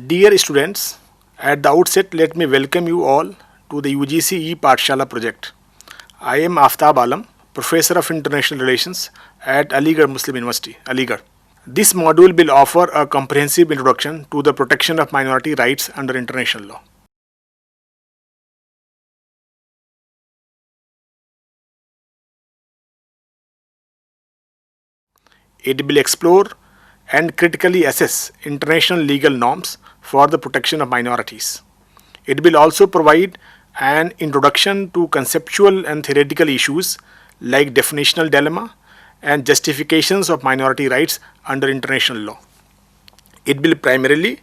Dear students, at the outset let me welcome you all to the UGC e-Pathshala project. I am Aftab Alam, Professor of International Relations at Aligarh Muslim University, Aligarh. This module will offer a comprehensive introduction to the protection of minority rights under international law. It will explore and critically assess international legal norms for the protection of minorities. It will also provide an introduction to conceptual and theoretical issues like definitional dilemma and justifications of minority rights under international law. It will primarily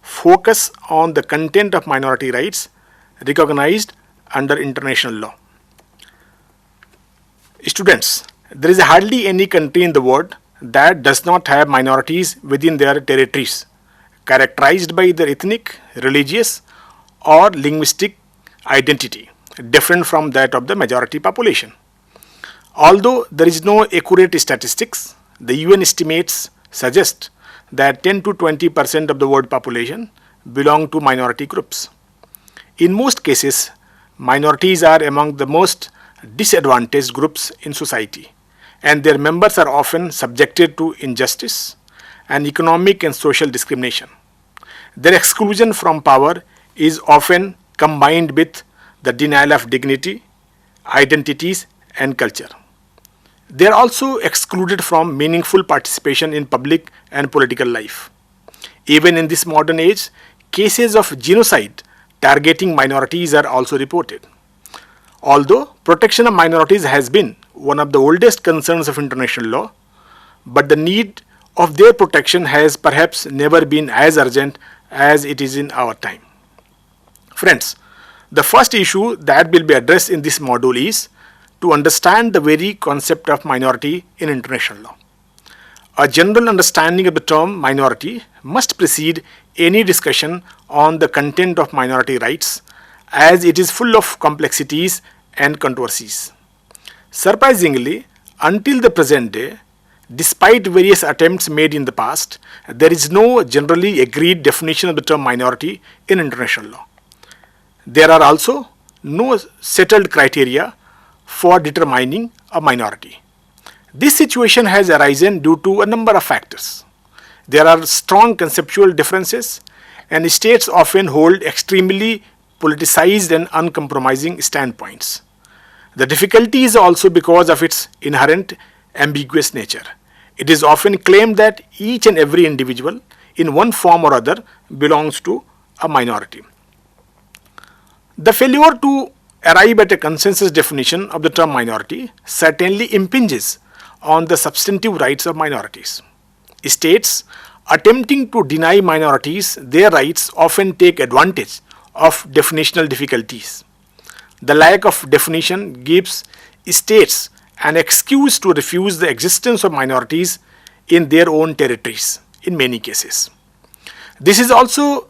focus on the content of minority rights recognized under international law. Students, there is hardly any country in the world that does not have minorities within their territories, characterized by their ethnic, religious, or linguistic identity, different from that of the majority population. Although there is no accurate statistics, the UN estimates suggest that 10 to 20% of the world population belong to minority groups. In most cases, minorities are among the most disadvantaged groups in society, and their members are often subjected to injustice and economic and social discrimination. Their exclusion from power is often combined with the denial of dignity, identities, and culture. They are also excluded from meaningful participation in public and political life. Even in this modern age, cases of genocide targeting minorities are also reported. Although protection of minorities has been one of the oldest concerns of international law, but the need of their protection has perhaps never been as urgent as it is in our time. Friends, the first issue that will be addressed in this module is to understand the very concept of minority in international law. A general understanding of the term minority must precede any discussion on the content of minority rights, as it is full of complexities and controversies. Surprisingly, until the present day, despite various attempts made in the past, there is no generally agreed definition of the term minority in international law. There are also no settled criteria for determining a minority. This situation has arisen due to a number of factors. There are strong conceptual differences, and states often hold extremely politicized and uncompromising standpoints. The difficulty is also because of its inherent ambiguous nature. It is often claimed that each and every individual in one form or other belongs to a minority. The failure to arrive at a consensus definition of the term minority certainly impinges on the substantive rights of minorities. States attempting to deny minorities their rights often take advantage of definitional difficulties. The lack of definition gives states an excuse to refuse the existence of minorities in their own territories in many cases. This is also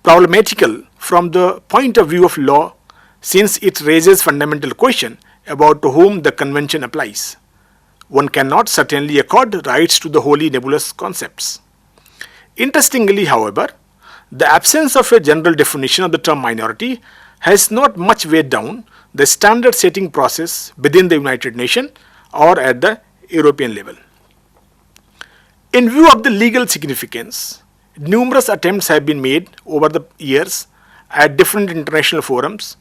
problematical from the point of view of law, since it raises fundamental question about to whom the convention applies. One cannot certainly accord rights to the wholly nebulous concepts. Interestingly, however, the absence of a general definition of the term minority has not much weighed down the standard setting process within the United Nations or at the European level. In view of the legal significance, numerous attempts have been made over the years at different international forums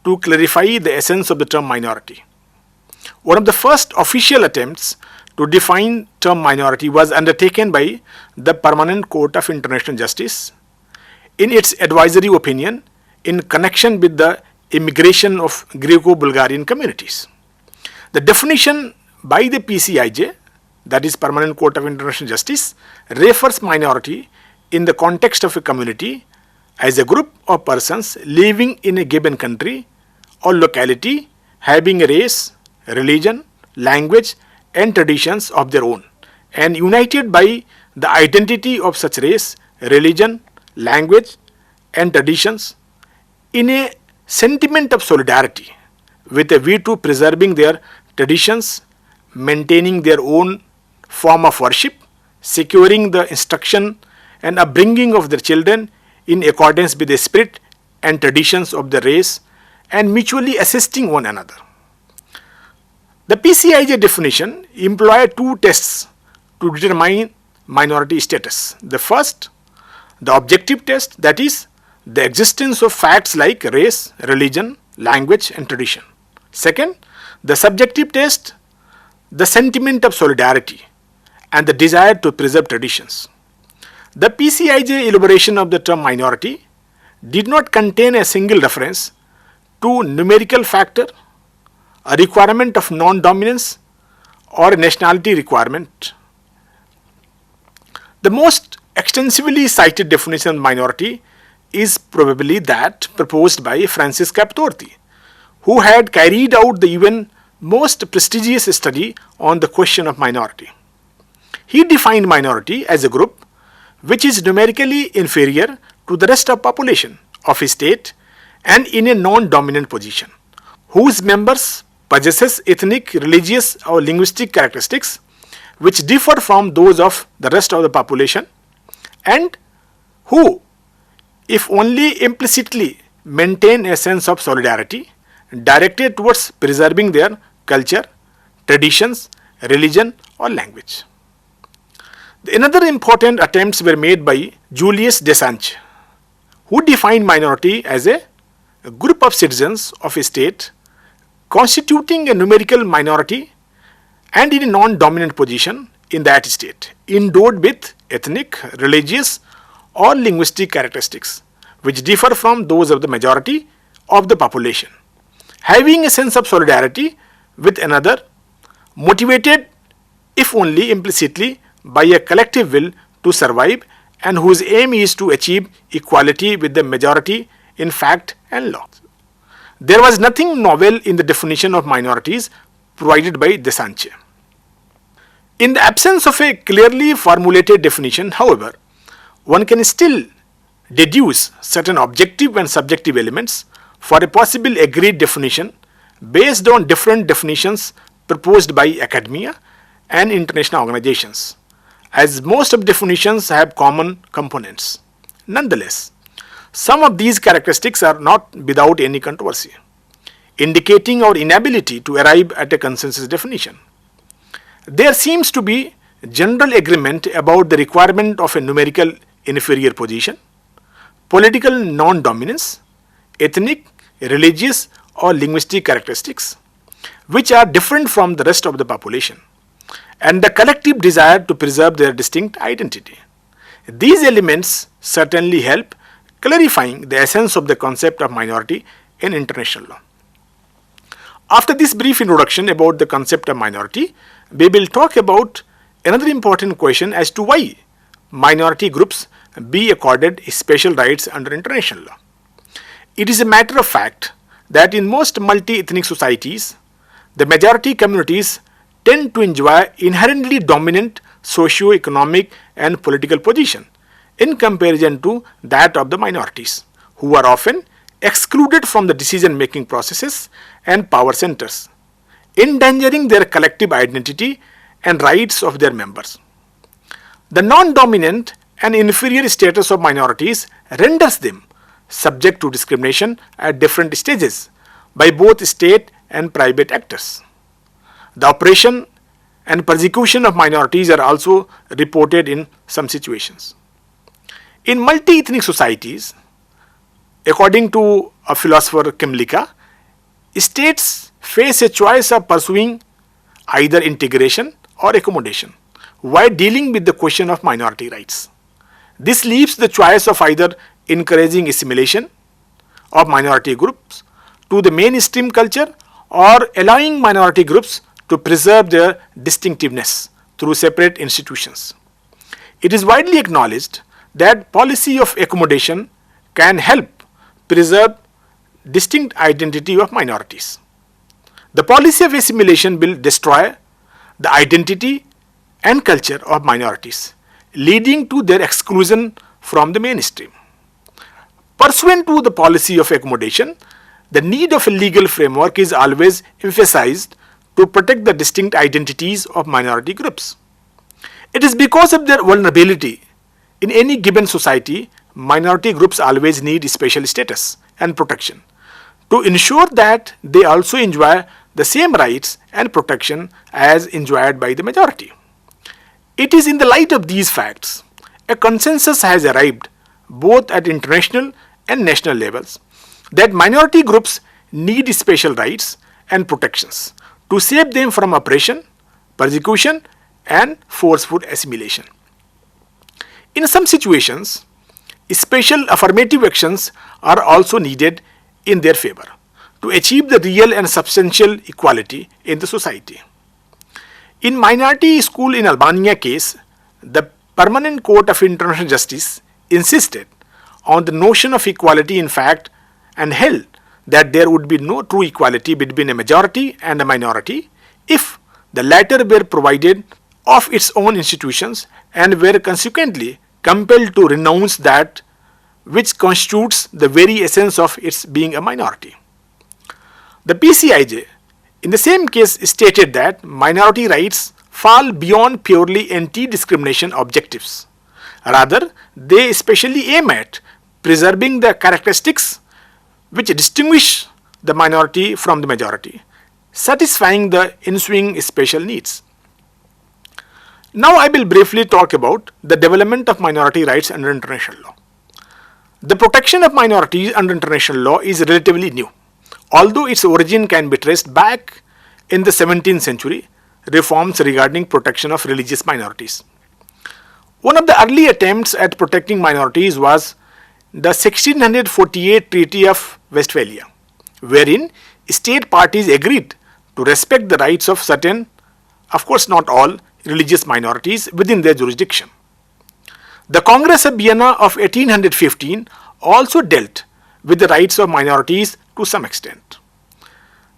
to clarify the essence of the term minority. One of the first official attempts to define term minority was undertaken by the Permanent Court of International Justice in its advisory opinion in connection with the immigration of Greco-Bulgarian communities. The definition by the PCIJ, that is Permanent Court of International Justice, refers minority in the context of a community as a group of persons living in a given country or locality having a race, religion, language, and traditions of their own, and united by the identity of such race, religion, language, and traditions in a sentiment of solidarity with a view to preserving their traditions, maintaining their own form of worship, securing the instruction and upbringing of their children in accordance with the spirit and traditions of the race and mutually assisting one another. The PCIJ definition employs two tests to determine minority status. The first, the objective test, that is, the existence of facts like race, religion, language and tradition. Second, the subjective test, the sentiment of solidarity and the desire to preserve traditions. The PCIJ elaboration of the term minority did not contain a single reference to numerical factor, a requirement of non-dominance or a nationality requirement. The most extensively cited definition of minority is probably that proposed by Francis Captorti, who had carried out the even most prestigious study on the question of minority. He defined minority as a group which is numerically inferior to the rest of population of a state and in a non-dominant position, whose members possesses ethnic, religious or linguistic characteristics which differ from those of the rest of the population, and who, if only implicitly, maintain a sense of solidarity directed towards preserving their culture, traditions, religion or language. Another important attempts were made by Julius Dessange, who defined minority as a group of citizens of a state constituting a numerical minority and in a non-dominant position in that state, endowed with ethnic, religious or linguistic characteristics which differ from those of the majority of the population, having a sense of solidarity with another, motivated if only implicitly by a collective will to survive, and whose aim is to achieve equality with the majority in fact and law. There was nothing novel in the definition of minorities provided by Dessange. In the absence of a clearly formulated definition, however, one can still deduce certain objective and subjective elements for a possible agreed definition based on different definitions proposed by academia and international organizations, as most of definitions have common components. Nonetheless, some of these characteristics are not without any controversy, indicating our inability to arrive at a consensus definition. There seems to be general agreement about the requirement of a numerical inferior position, political non-dominance, ethnic, religious or linguistic characteristics, which are different from the rest of the population, and the collective desire to preserve their distinct identity. These elements certainly help clarifying the essence of the concept of minority in international law. After this brief introduction about the concept of minority, we will talk about another important question as to why minority groups be accorded special rights under international law. It is a matter of fact that in most multi-ethnic societies, the majority communities tend to enjoy inherently dominant socio-economic and political position in comparison to that of the minorities, who are often excluded from the decision-making processes and power centers, endangering their collective identity and rights of their members. The non-dominant and inferior status of minorities renders them subject to discrimination at different stages by both state and private actors. The oppression and persecution of minorities are also reported in some situations. In multi-ethnic societies, according to a philosopher Kimlicka, states face a choice of pursuing either integration or accommodation while dealing with the question of minority rights. This leaves the choice of either encouraging assimilation of minority groups to the mainstream culture or allowing minority groups to preserve their distinctiveness through separate institutions. It is widely acknowledged that policy of accommodation can help preserve distinct identity of minorities. The policy of assimilation will destroy the identity and culture of minorities, leading to their exclusion from the mainstream. Pursuant to the policy of accommodation, the need of a legal framework is always emphasized to protect the distinct identities of minority groups. It is because of their vulnerability in any given society minority groups always need special status and protection to ensure that they also enjoy the same rights and protection as enjoyed by the majority. It is in the light of these facts, a consensus has arrived both at international and national levels that minority groups need special rights and protections to save them from oppression, persecution, and forceful assimilation. In some situations, special affirmative actions are also needed in their favor to achieve the real and substantial equality in the society. In minority school in Albania case, the Permanent Court of International Justice insisted on the notion of equality in fact and held that there would be no true equality between a majority and a minority if the latter were provided of its own institutions and were consequently compelled to renounce that which constitutes the very essence of its being a minority. The PCIJ in the same case stated that minority rights fall beyond purely anti-discrimination objectives. Rather, they especially aim at preserving the characteristics which distinguish the minority from the majority, satisfying the ensuing special needs. Now I will briefly talk about the development of minority rights under international law. The protection of minorities under international law is relatively new, although its origin can be traced back in the 17th century reforms regarding protection of religious minorities. One of the early attempts at protecting minorities was the 1648 Treaty of Westphalia, wherein state parties agreed to respect the rights of certain, of course not all, religious minorities within their jurisdiction. The Congress of Vienna of 1815 also dealt with the rights of minorities to some extent.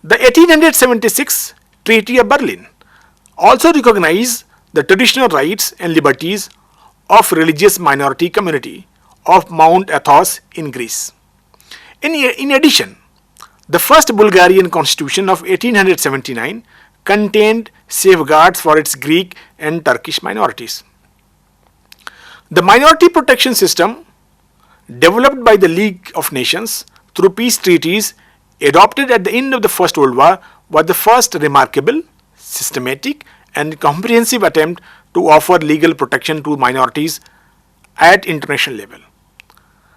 The 1876 Treaty of Berlin also recognized the traditional rights and liberties of religious minority community of Mount Athos in Greece. In addition, the first Bulgarian constitution of 1879 contained safeguards for its Greek and Turkish minorities. The minority protection system developed by the League of Nations through peace treaties adopted at the end of the First World War was the first remarkable, systematic and comprehensive attempt to offer legal protection to minorities at international level.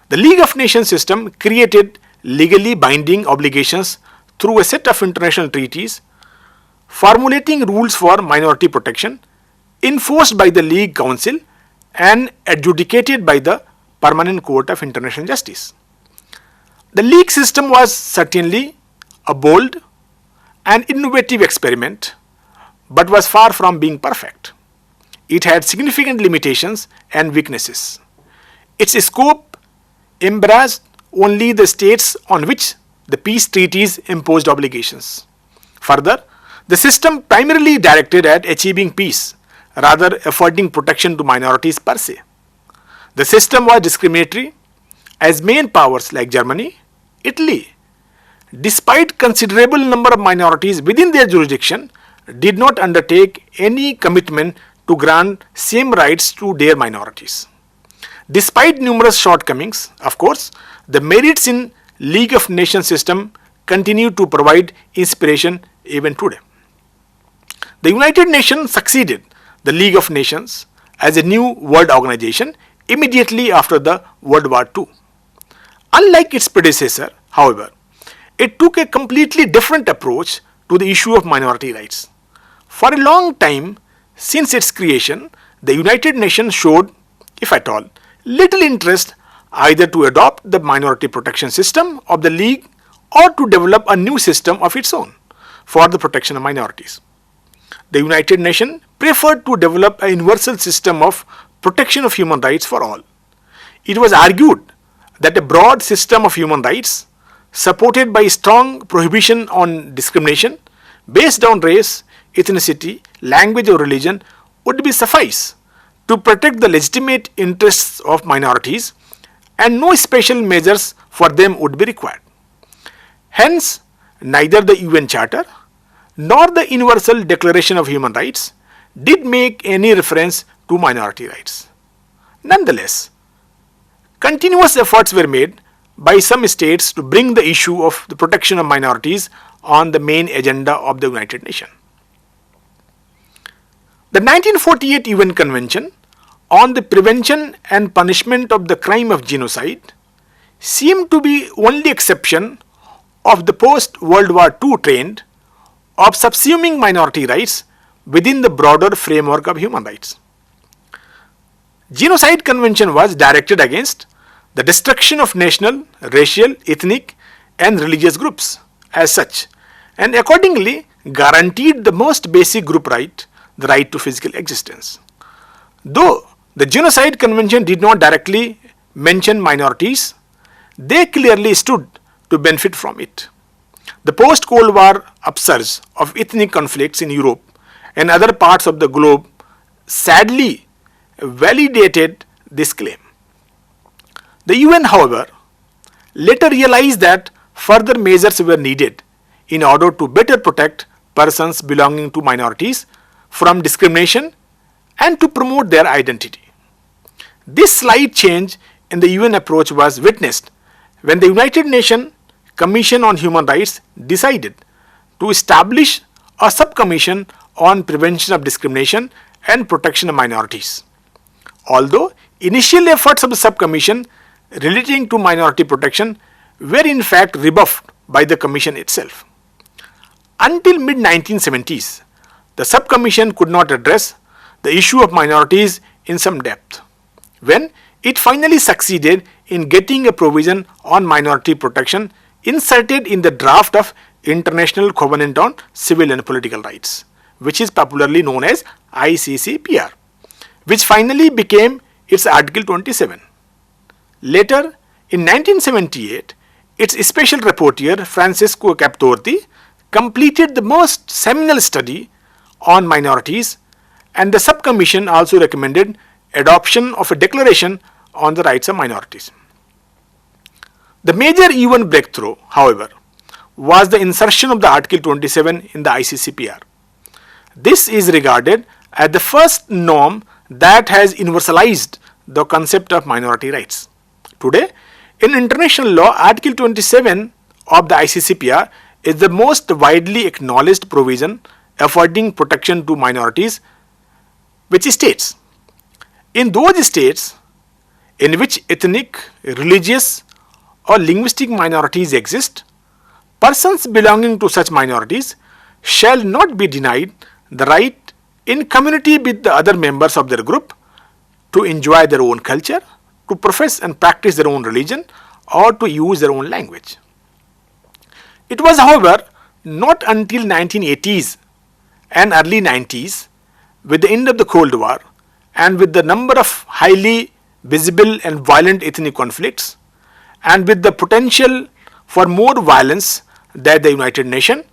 The League of Nations system created legally binding obligations through a set of international treaties, formulating rules for minority protection enforced by the League Council and adjudicated by the Permanent Court of International Justice. The League system was certainly a bold and innovative experiment, but was far from being perfect. It had significant limitations and weaknesses. Its scope embraced only the states on which the peace treaties imposed obligations. Further, the system primarily directed at achieving peace, rather affording protection to minorities per se. The system was discriminatory as main powers like Germany, Italy, despite considerable number of minorities within their jurisdiction, did not undertake any commitment to grant same rights to their minorities. Despite numerous shortcomings, of course, the merits in League of Nations system continue to provide inspiration even today. The United Nations succeeded the League of Nations as a new world organization immediately after the World War II. Unlike its predecessor, however, it took a completely different approach to the issue of minority rights. For a long time since its creation, the United Nations showed, if at all, little interest either to adopt the minority protection system of the League or to develop a new system of its own for the protection of minorities. The United Nations preferred to develop a universal system of protection of human rights for all. It was argued that a broad system of human rights supported by strong prohibition on discrimination based on race, ethnicity, language or religion would be suffice to protect the legitimate interests of minorities and no special measures for them would be required. Hence, neither the UN Charter nor the Universal Declaration of Human Rights did make any reference to minority rights. Nonetheless, continuous efforts were made by some states to bring the issue of the protection of minorities on the main agenda of the United Nations. The 1948 UN Convention on the Prevention and Punishment of the Crime of Genocide seemed to be only exception of the post-World War II trend of subsuming minority rights within the broader framework of human rights. Genocide Convention was directed against the destruction of national, racial, ethnic and religious groups as such, and accordingly guaranteed the most basic group right, the right to physical existence. Though the Genocide Convention did not directly mention minorities, they clearly stood to benefit from it. The post-Cold War upsurge of ethnic conflicts in Europe and other parts of the globe sadly validated this claim. The UN, however, later realized that further measures were needed in order to better protect persons belonging to minorities from discrimination and to promote their identity. This slight change in the UN approach was witnessed when the United Nations Commission on Human Rights decided to establish a subcommission on prevention of discrimination and protection of minorities. Although initial efforts of the subcommission relating to minority protection were in fact rebuffed by the commission itself. Until mid-1970s, the subcommission could not address the issue of minorities in some depth. When it finally succeeded in getting a provision on minority protection inserted in the draft of International Covenant on Civil and Political Rights, which is popularly known as ICCPR, which finally became its Article 27. Later, in 1978, its special rapporteur Francesco Captorti completed the most seminal study on minorities, and the subcommission also recommended adoption of a declaration on the rights of minorities. The major UN breakthrough, however, was the insertion of the Article 27 in the ICCPR. This is regarded as the first norm that has universalized the concept of minority rights. Today, in international law, Article 27 of the ICCPR is the most widely acknowledged provision affording protection to minorities, which states, in those states in which ethnic, religious or linguistic minorities exist, persons belonging to such minorities shall not be denied the right in community with the other members of their group to enjoy their own culture, to profess and practice their own religion, or to use their own language. It was, however, not until 1980s and early 90s, with the end of the Cold War and with the number of highly visible and violent ethnic conflicts, and with the potential for more violence, that the United Nations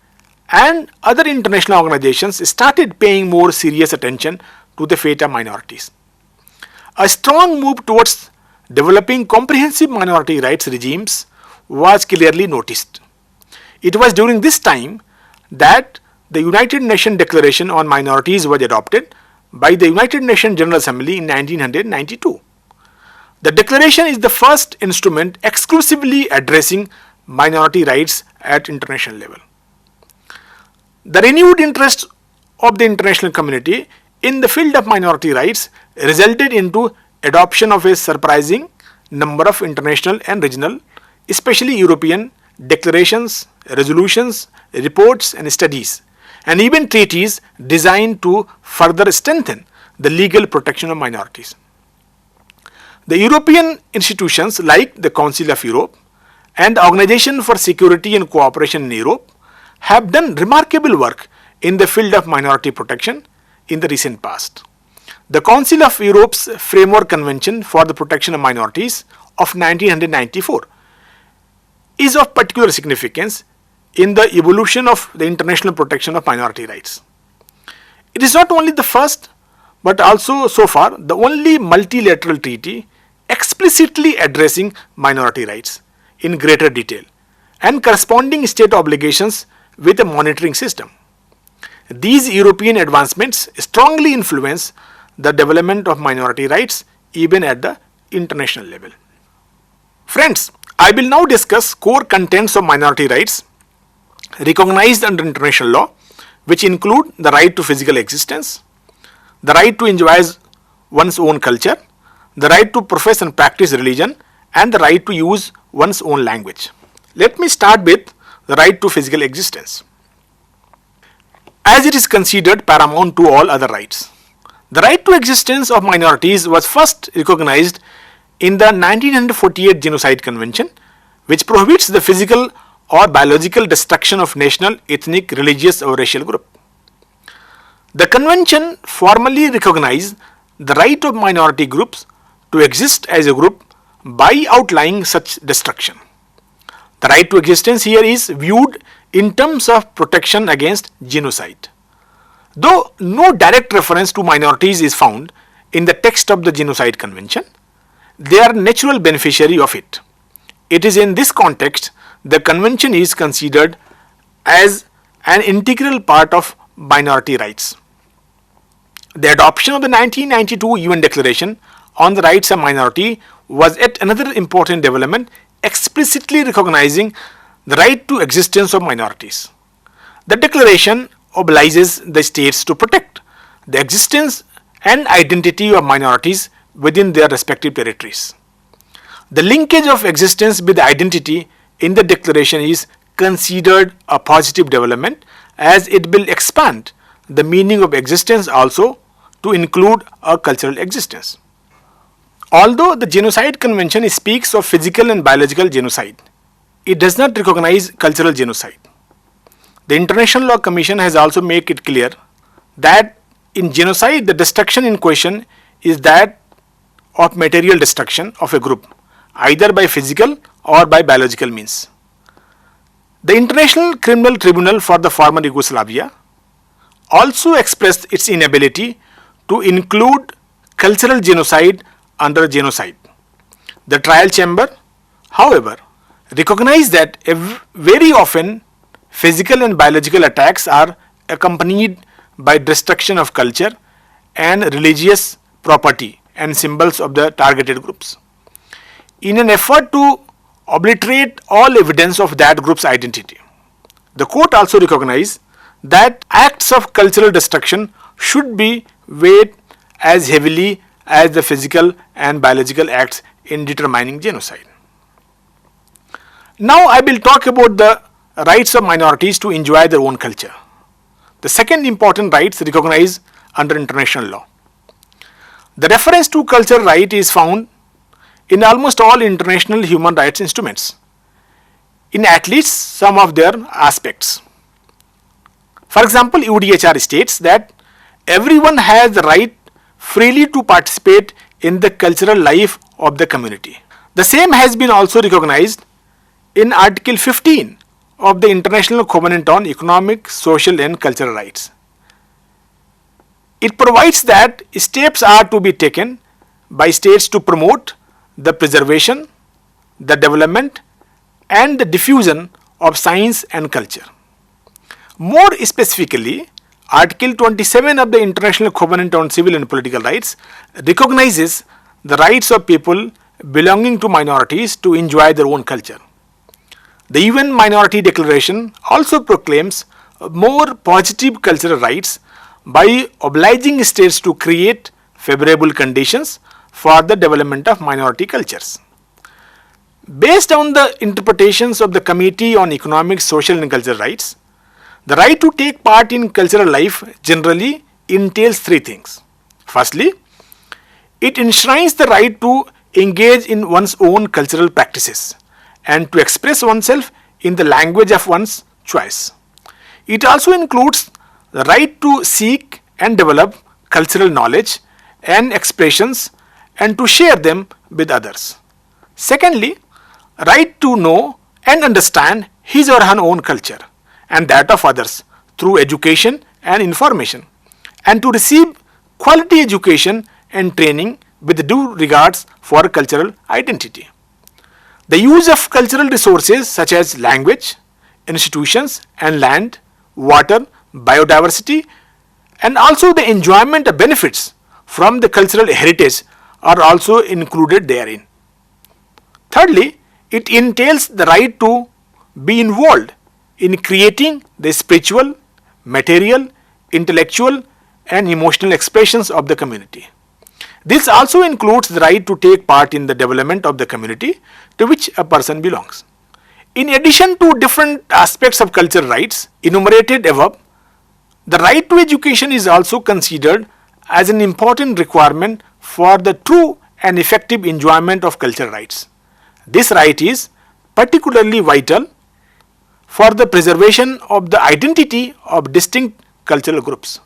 and other international organizations started paying more serious attention to the fate of minorities. A strong move towards developing comprehensive minority rights regimes was clearly noticed. It was during this time that the United Nations Declaration on Minorities was adopted by the United Nations General Assembly in 1992. The declaration is the first instrument exclusively addressing minority rights at international level. The renewed interest of the international community in the field of minority rights resulted into adoption of a surprising number of international and regional, especially European, declarations, resolutions, reports and studies, and even treaties designed to further strengthen the legal protection of minorities. The European institutions like the Council of Europe and the Organization for Security and Cooperation in Europe have done remarkable work in the field of minority protection in the recent past. The Council of Europe's Framework Convention for the Protection of Minorities of 1994 is of particular significance in the evolution of the international protection of minority rights. It is not only the first, but also so far the only multilateral treaty explicitly addressing minority rights in greater detail and corresponding state obligations with a monitoring system. These European advancements strongly influence the development of minority rights even at the international level. Friends, I will now discuss core contents of minority rights recognized under international law, which include the right to physical existence, the right to enjoy one's own culture, the right to profess and practice religion, and the right to use one's own language. Let me start with the right to physical existence, as it is considered paramount to all other rights. The right to existence of minorities was first recognized in the 1948 Genocide Convention, which prohibits the physical or biological destruction of national, ethnic, religious, or racial group. The convention formally recognized the right of minority groups to exist as a group by outlining such destruction. The right to existence here is viewed in terms of protection against genocide. Though no direct reference to minorities is found in the text of the Genocide Convention, they are natural beneficiary of it. It is in this context the convention is considered as an integral part of minority rights. The adoption of the 1992 UN Declaration on the Rights of Minority was yet another important development, explicitly recognizing the right to existence of minorities. The declaration obliges the states to protect the existence and identity of minorities within their respective territories. The linkage of existence with identity in the declaration is considered a positive development, as it will expand the meaning of existence also to include a cultural existence. Although the Genocide Convention speaks of physical and biological genocide, it does not recognize cultural genocide. The International Law Commission has also made it clear that in genocide the destruction in question is that of material destruction of a group, either by physical or by biological means. The International Criminal Tribunal for the former Yugoslavia also expressed its inability to include cultural genocide under genocide. The trial chamber, however, recognized that very often physical and biological attacks are accompanied by destruction of culture and religious property and symbols of the targeted groups. In an effort to obliterate all evidence of that group's identity, the court also recognized that acts of cultural destruction should be weighed as heavily as the physical and biological acts in determining genocide. Now I will talk about the rights of minorities to enjoy their own culture, the second important rights recognized under international law. The reference to cultural right is found in almost all international human rights instruments, in at least some of their aspects. For example, UDHR states that everyone has the right freely to participate in the cultural life of the community. The same has been also recognized in Article 15 of the International Covenant on Economic, Social and Cultural Rights. It provides that steps are to be taken by states to promote the preservation, the development and the diffusion of science and culture. More specifically, Article 27 of the International Covenant on Civil and Political Rights recognizes the rights of people belonging to minorities to enjoy their own culture. The UN Minority Declaration also proclaims more positive cultural rights by obliging states to create favorable conditions for the development of minority cultures. Based on the interpretations of the Committee on Economic, Social and Cultural Rights, the right to take part in cultural life generally entails three things. Firstly, it enshrines the right to engage in one's own cultural practices and to express oneself in the language of one's choice. It also includes the right to seek and develop cultural knowledge and expressions and to share them with others. Secondly, right to know and understand his or her own culture and that of others through education and information, and to receive quality education and training with due regards for cultural identity. The use of cultural resources such as language, institutions and land, water, biodiversity and also the enjoyment of benefits from the cultural heritage are also included therein. Thirdly, it entails the right to be involved in creating the spiritual, material, intellectual and emotional expressions of the community. This also includes the right to take part in the development of the community to which a person belongs. In addition to different aspects of cultural rights enumerated above, the right to education is also considered as an important requirement for the true and effective enjoyment of cultural rights. This right is particularly vital for the preservation of the identity of distinct cultural groups.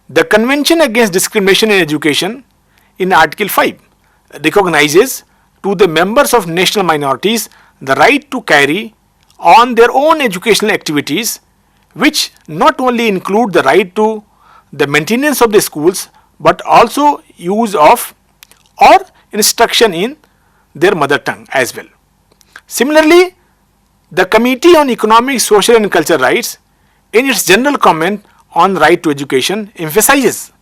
The Convention Against Discrimination in Education in Article 5 recognizes to the members of national minorities the right to carry on their own educational activities, which not only include the right to the maintenance of the schools but also use of or instruction in their mother tongue as well. Similarly, the Committee on Economic, Social and Cultural Rights in its general comment on right to education emphasizes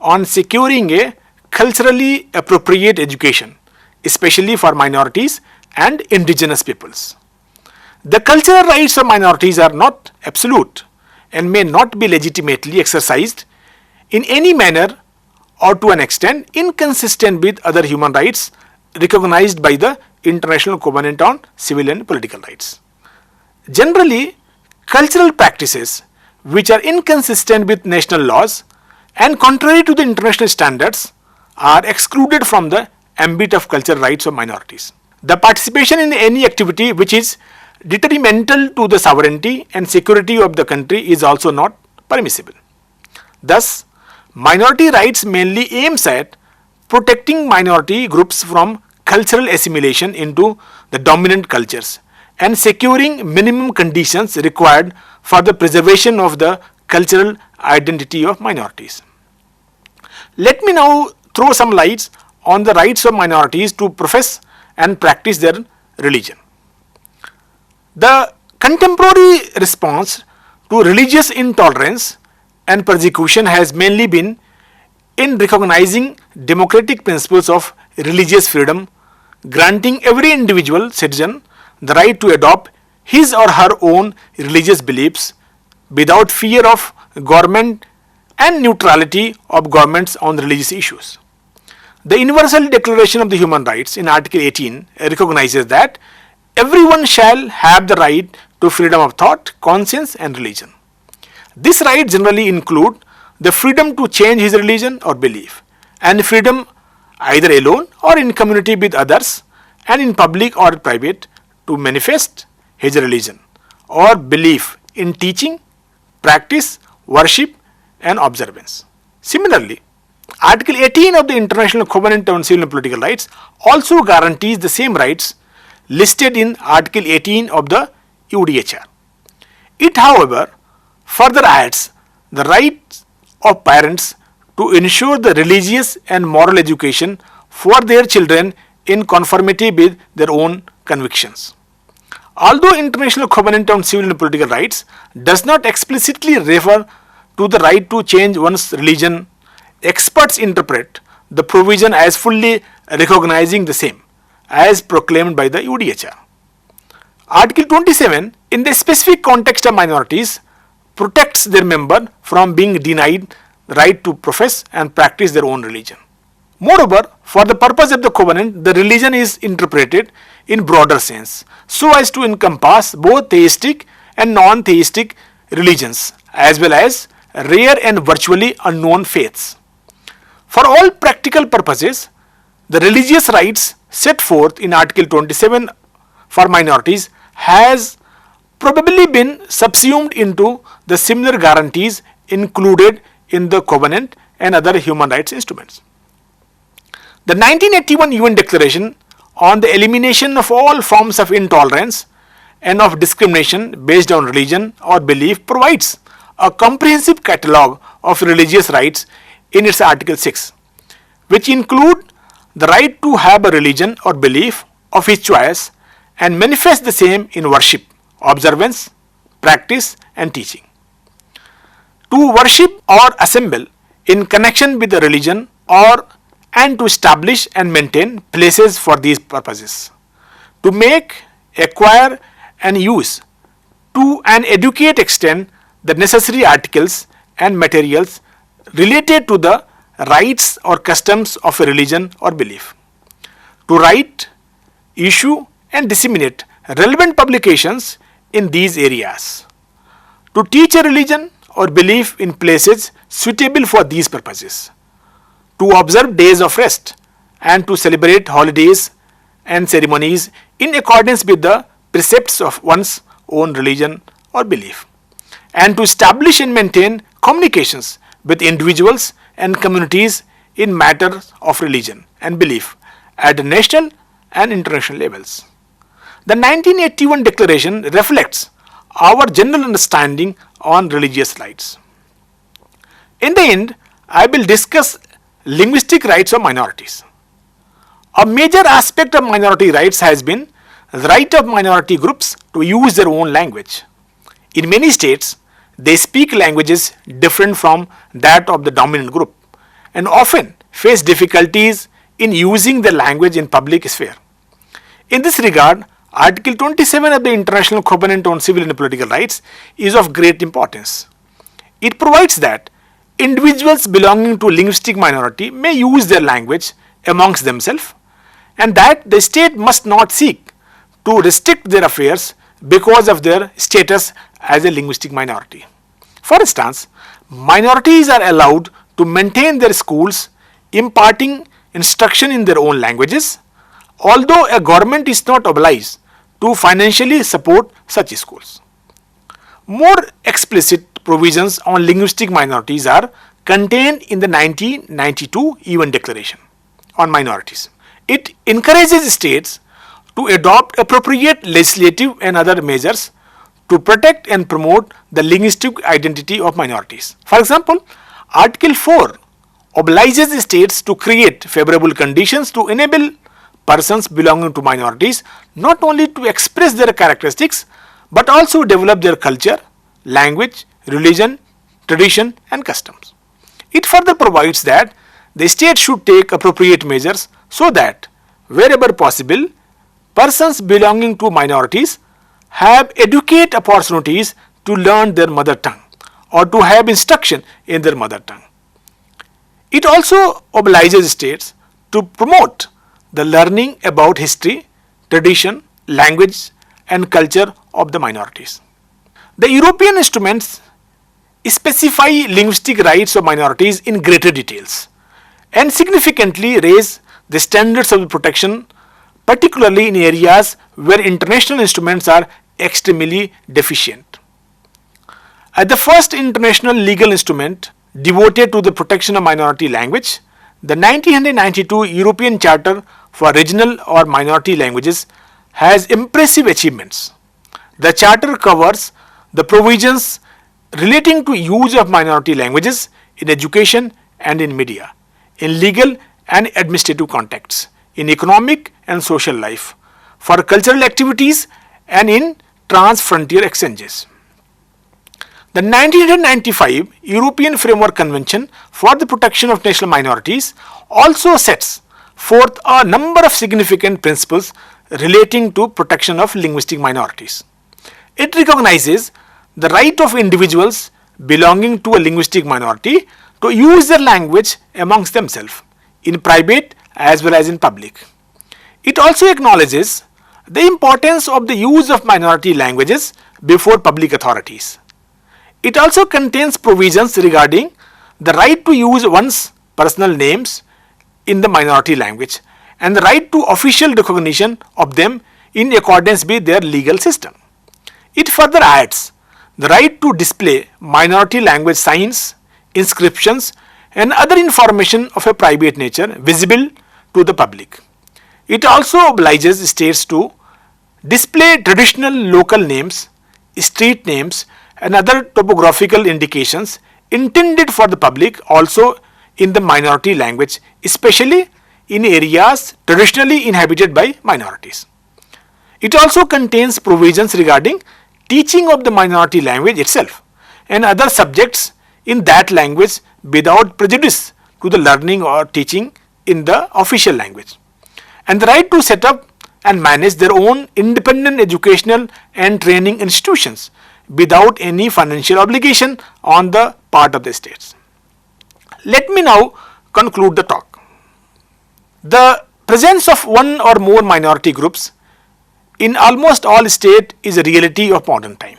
on securing a culturally appropriate education, especially for minorities and indigenous peoples. The cultural rights of minorities are not absolute and may not be legitimately exercised in any manner or to an extent inconsistent with other human rights recognized by the International Covenant on Civil and Political Rights. Generally, cultural practices which are inconsistent with national laws and contrary to the international standards are excluded from the ambit of cultural rights of minorities. The participation in any activity which is detrimental to the sovereignty and security of the country is also not permissible. Thus, minority rights mainly aims at protecting minority groups from cultural assimilation into the dominant cultures and securing minimum conditions required for the preservation of the cultural identity of minorities. Let me now throw some lights on the rights of minorities to profess and practice their religion. The contemporary response to religious intolerance and persecution has mainly been in recognizing democratic principles of religious freedom, granting every individual citizen the right to adopt his or her own religious beliefs without fear of government and neutrality of governments on religious issues. The Universal Declaration of the Human Rights in Article 18 recognizes that everyone shall have the right to freedom of thought, conscience and religion. This right generally include the freedom to change his religion or belief and freedom either alone or in community with others and in public or private to manifest his religion or belief in teaching, practice, worship and observance. Similarly, Article 18 of the International Covenant on Civil and Political Rights also guarantees the same rights listed in Article 18 of the UDHR. It, however, further adds the right of parents to ensure the religious and moral education for their children in conformity with their own convictions. Although International Covenant on Civil and Political Rights does not explicitly refer to the right to change one's religion, experts interpret the provision as fully recognizing the same as proclaimed by the UDHR. Article 27, in the specific context of minorities, protects their member from being denied the right to profess and practice their own religion. Moreover, for the purpose of the covenant, the religion is interpreted in broader sense so as to encompass both theistic and non-theistic religions as well as rare and virtually unknown faiths. For all practical purposes, the religious rights set forth in Article 27 for minorities has probably been subsumed into the similar guarantees included in the covenant and other human rights instruments. The 1981 UN Declaration on the elimination of all forms of intolerance and of discrimination based on religion or belief provides a comprehensive catalogue of religious rights in its Article 6, which include the right to have a religion or belief of his choice and manifest the same in worship, observance, practice and teaching. To worship or assemble in connection with the religion or and to establish and maintain places for these purposes. to make, acquire and use to an educate extent the necessary articles and materials related to the rites or customs of a religion or belief. To write, issue and disseminate relevant publications in these areas. To teach a religion or belief in places suitable for these purposes. To observe days of rest and to celebrate holidays and ceremonies in accordance with the precepts of one's own religion or belief. And to establish and maintain communications with individuals and communities in matters of religion and belief at the national and international levels. The 1981 Declaration reflects our general understanding on religious rights. In the end, I will discuss linguistic rights of minorities. A major aspect of minority rights has been the right of minority groups to use their own language. In many states, they speak languages different from that of the dominant group and often face difficulties in using their language in public sphere. In this regard, Article 27 of the International Covenant on Civil and Political Rights is of great importance. It provides that individuals belonging to a linguistic minority may use their language amongst themselves and that the state must not seek to restrict their affairs because of their status as a linguistic minority. For instance, minorities are allowed to maintain their schools imparting instruction in their own languages, although a government is not obliged to financially support such schools. More explicit provisions on linguistic minorities are contained in the 1992 UN Declaration on Minorities. It encourages states to adopt appropriate legislative and other measures to protect and promote the linguistic identity of minorities. For example, Article 4 obliges states to create favorable conditions to enable persons belonging to minorities not only to express their characteristics but also develop their culture, language, religion, tradition and customs. It further provides that the state should take appropriate measures so that wherever possible, persons belonging to minorities have adequate opportunities to learn their mother tongue or to have instruction in their mother tongue. It also obliges states to promote the learning about history, tradition, language and culture of the minorities. The European instruments specify linguistic rights of minorities in greater details and significantly raise the standards of protection, particularly in areas where international instruments are extremely deficient. As the first international legal instrument devoted to the protection of minority language, the 1992 European Charter for Regional or Minority Languages has impressive achievements. The Charter covers the provisions relating to use of minority languages in education and in media, in legal and administrative contexts, in economic and social life, for cultural activities and in trans-frontier exchanges. The 1995 European Framework Convention for the Protection of National Minorities also sets forth a number of significant principles relating to protection of linguistic minorities. It recognizes the right of individuals belonging to a linguistic minority to use their language amongst themselves, in private as well as in public. It also acknowledges the importance of the use of minority languages before public authorities. It also contains provisions regarding the right to use one's personal names in the minority language and the right to official recognition of them in accordance with their legal system. It further adds the right to display minority language signs, inscriptions and other information of a private nature visible to the public. It also obliges states to display traditional local names, street names and other topographical indications intended for the public also in the minority language, especially in areas traditionally inhabited by minorities. It also contains provisions regarding teaching of the minority language itself and other subjects in that language without prejudice to the learning or teaching in the official language, and the right to set up and manage their own independent educational and training institutions without any financial obligation on the part of the states. Let me now conclude the talk. The presence of one or more minority groups in almost all states is a reality of modern time.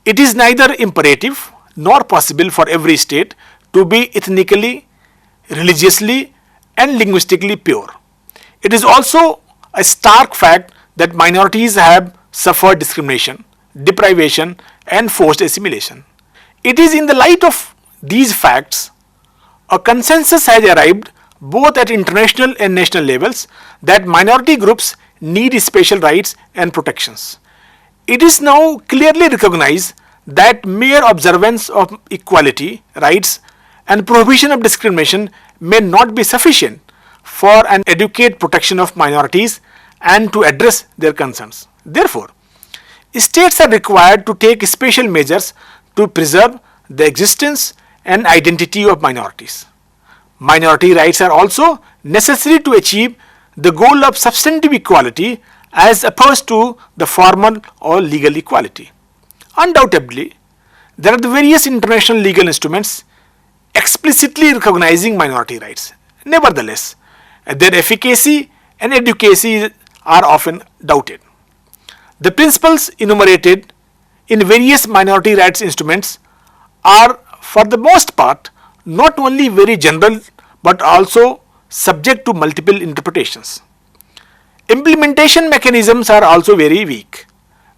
It is neither imperative nor possible for every state to be ethnically, religiously, and linguistically pure. It is also a stark fact that minorities have suffered discrimination, deprivation, and forced assimilation. It is in the light of these facts a consensus has arrived both at international and national levels that minority groups need special rights and protections. It is now clearly recognized that mere observance of equality, rights, and prohibition of discrimination may not be sufficient for an adequate protection of minorities and to address their concerns. Therefore, states are required to take special measures to preserve the existence and identity of minorities. Minority rights are also necessary to achieve the goal of substantive equality as opposed to the formal or legal equality. Undoubtedly, there are the various international legal instruments explicitly recognizing minority rights. Nevertheless, their efficacy and adequacy are often doubted. The principles enumerated in various minority rights instruments are, for the most part, not only very general but also subject to multiple interpretations. Implementation mechanisms are also very weak.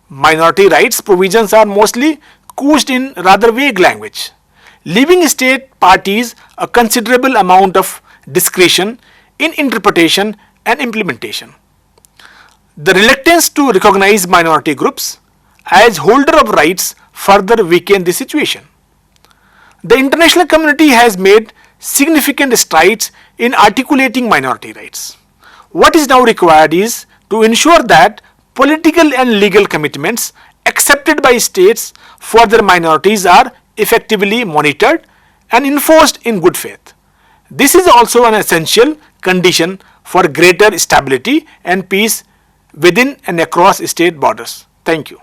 Minority rights provisions are mostly couched in rather vague language, leaving state parties a considerable amount of discretion in interpretation and implementation. The reluctance to recognize minority groups as holder of rights further weaken the situation. The international community has made significant strides in articulating minority rights. What is now required is to ensure that political and legal commitments accepted by states for their minorities are effectively monitored and enforced in good faith. This is also an essential condition for greater stability and peace within and across state borders. Thank you.